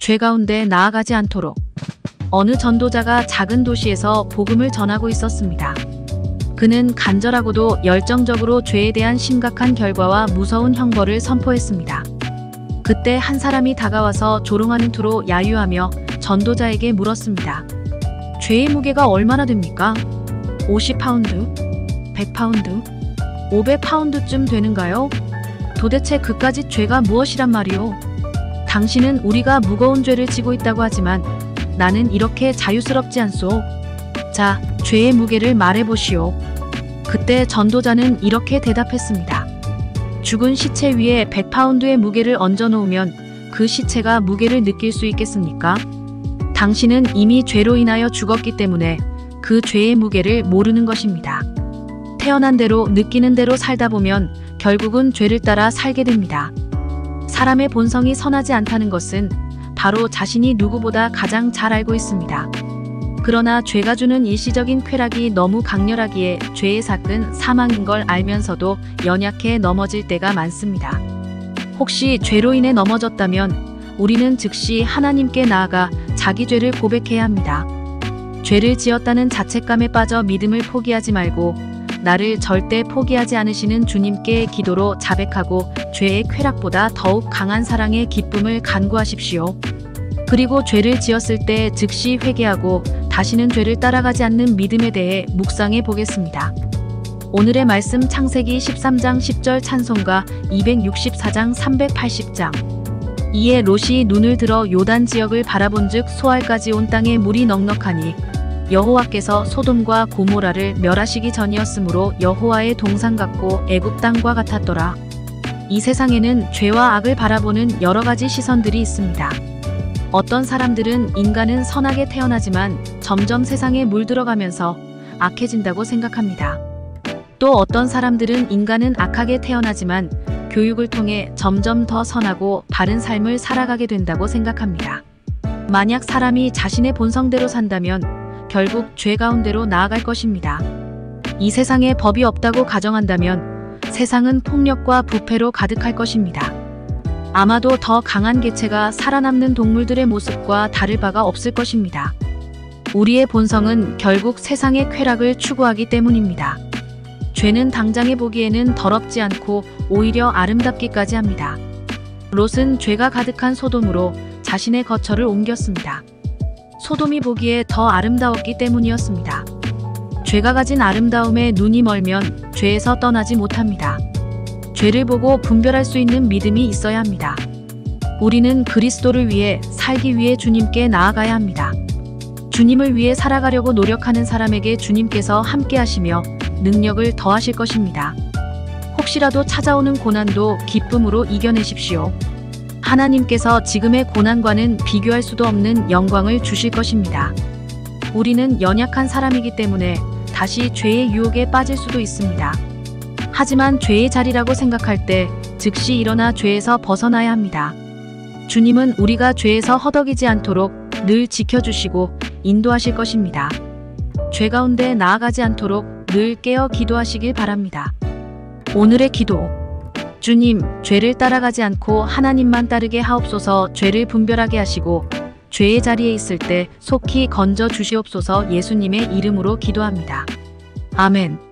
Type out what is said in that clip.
죄 가운데 나아가지 않도록. 어느 전도자가 작은 도시에서 복음을 전하고 있었습니다. 그는 간절하고도 열정적으로 죄에 대한 심각한 결과와 무서운 형벌을 선포했습니다. 그때 한 사람이 다가와서 조롱하는 투로 야유하며 전도자에게 물었습니다. 죄의 무게가 얼마나 됩니까? 50파운드? 100파운드? 500파운드쯤 되는가요? 도대체 그까짓 죄가 무엇이란 말이오? 당신은 우리가 무거운 죄를 지고 있다고 하지만 나는 이렇게 자유스럽지 않소. 자, 죄의 무게를 말해보시오. 그때 전도자는 이렇게 대답했습니다. 죽은 시체 위에 100파운드의 무게를 얹어 놓으면 그 시체가 무게를 느낄 수 있겠습니까? 당신은 이미 죄로 인하여 죽었기 때문에 그 죄의 무게를 모르는 것입니다. 태어난 대로 느끼는 대로 살다 보면 결국은 죄를 따라 살게 됩니다. 사람의 본성이 선하지 않다는 것은 바로 자신이 누구보다 가장 잘 알고 있습니다. 그러나 죄가 주는 일시적인 쾌락이 너무 강렬하기에 죄의 삭은 사망인 걸 알면서도 연약해 넘어질 때가 많습니다. 혹시 죄로 인해 넘어졌다면 우리는 즉시 하나님께 나아가 자기 죄를 고백해야 합니다. 죄를 지었다는 자책감에 빠져 믿음을 포기하지 말고 나를 절대 포기하지 않으시는 주님께 기도로 자백하고 죄의 쾌락보다 더욱 강한 사랑의 기쁨을 간구하십시오. 그리고 죄를 지었을 때 즉시 회개하고 다시는 죄를 따라가지 않는 믿음에 대해 묵상해 보겠습니다. 오늘의 말씀 창세기 13장 10절 찬송가 264장 380장. 이에 롯이 눈을 들어 요단 지역을 바라본즉 소알까지 온 땅에 물이 넉넉하니 여호와께서 소돔과 고모라를 멸하시기 전이었으므로 여호와의 동산 같고 애굽 땅과 같았더라. 이 세상에는 죄와 악을 바라보는 여러 가지 시선들이 있습니다. 어떤 사람들은 인간은 선하게 태어나지만 점점 세상에 물들어가면서 악해진다고 생각합니다. 또 어떤 사람들은 인간은 악하게 태어나지만 교육을 통해 점점 더 선하고 바른 삶을 살아가게 된다고 생각합니다. 만약 사람이 자신의 본성대로 산다면 결국 죄 가운데로 나아갈 것입니다. 이 세상에 법이 없다고 가정한다면 세상은 폭력과 부패로 가득할 것입니다. 아마도 더 강한 개체가 살아남는 동물들의 모습과 다를 바가 없을 것입니다. 우리의 본성은 결국 세상의 쾌락을 추구하기 때문입니다. 죄는 당장에 보기에는 더럽지 않고 오히려 아름답기까지 합니다. 롯은 죄가 가득한 소돔으로 자신의 거처를 옮겼습니다. 소돔이 보기에 더 아름다웠기 때문이었습니다. 죄가 가진 아름다움에 눈이 멀면 죄에서 떠나지 못합니다. 죄를 보고 분별할 수 있는 믿음이 있어야 합니다. 우리는 그리스도를 위해 살기 위해 주님께 나아가야 합니다. 주님을 위해 살아가려고 노력하는 사람에게 주님께서 함께 하시며 능력을 더하실 것입니다. 혹시라도 찾아오는 고난도 기쁨으로 이겨내십시오. 하나님께서 지금의 고난과는 비교할 수도 없는 영광을 주실 것입니다. 우리는 연약한 사람이기 때문에 다시 죄의 유혹에 빠질 수도 있습니다. 하지만 죄의 자리라고 생각할 때 즉시 일어나 죄에서 벗어나야 합니다. 주님은 우리가 죄에서 허덕이지 않도록 늘 지켜주시고 인도하실 것입니다. 죄 가운데 나아가지 않도록 늘 깨어 기도하시길 바랍니다. 오늘의 기도. 주님, 죄를 따라가지 않고 하나님만 따르게 하옵소서. 죄를 분별하게 하시고 죄의 자리에 있을 때 속히 건져 주시옵소서. 예수님의 이름으로 기도합니다. 아멘.